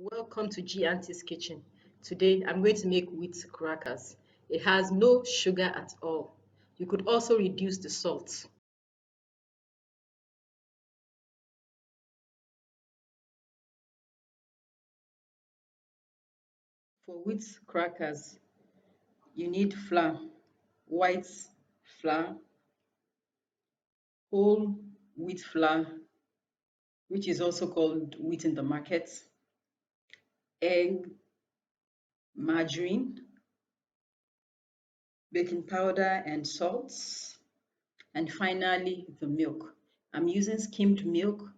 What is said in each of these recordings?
Welcome to G Auntie's Kitchen. Today I'm going to make wheat crackers. It has no sugar at all. You could also reduce the salt. For wheat crackers, you need flour, white flour, whole wheat flour, which is also called wheat in the market, egg, margarine, baking powder and salt, and finally the milk. I'm using skimmed milk,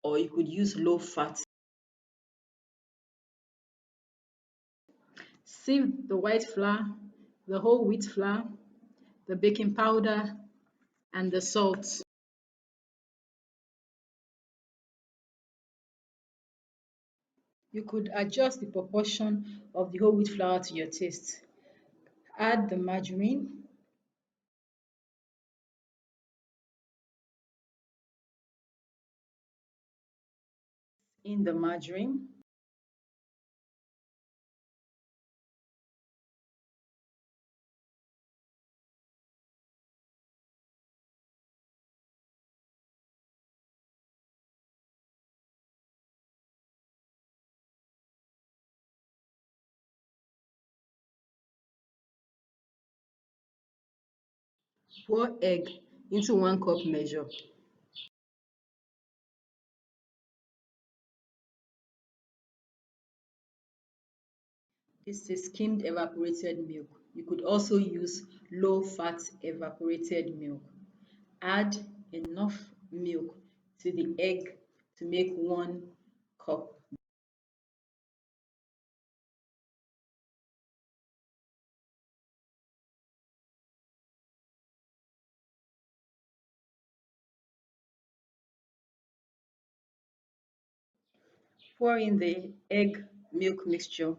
or you could use low fat. Sieve the white flour, the whole wheat flour, the baking powder, and the salt. You could adjust the proportion of the whole wheat flour to your taste. Add the margarine, in the margarine, pour egg into 1 cup measure. This is skimmed evaporated milk. You could also use low fat evaporated milk. Add enough milk to the egg to make 1 cup. Pour in the egg milk mixture.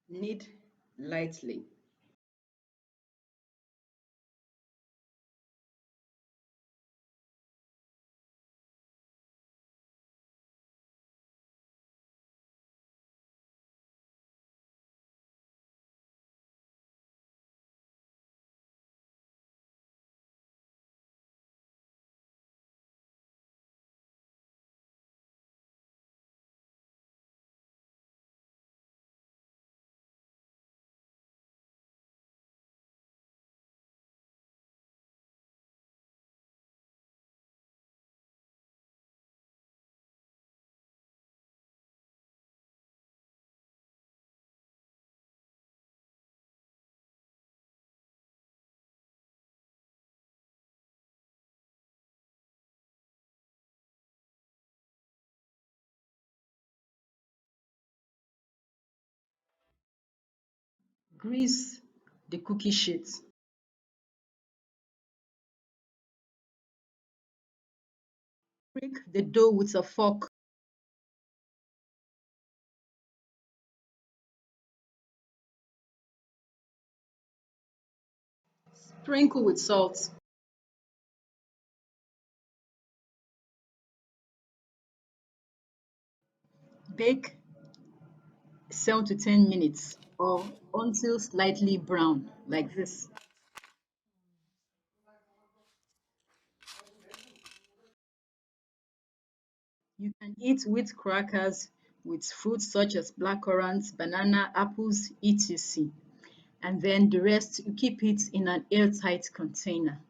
Knead lightly. Grease the cookie sheet. Prick the dough with a fork. Sprinkle with salt. Bake 7 to 10 minutes or until slightly brown, like this. You can eat wheat crackers with fruits such as blackcurrants, banana, apples, etc. And then the rest, you keep it in an airtight container.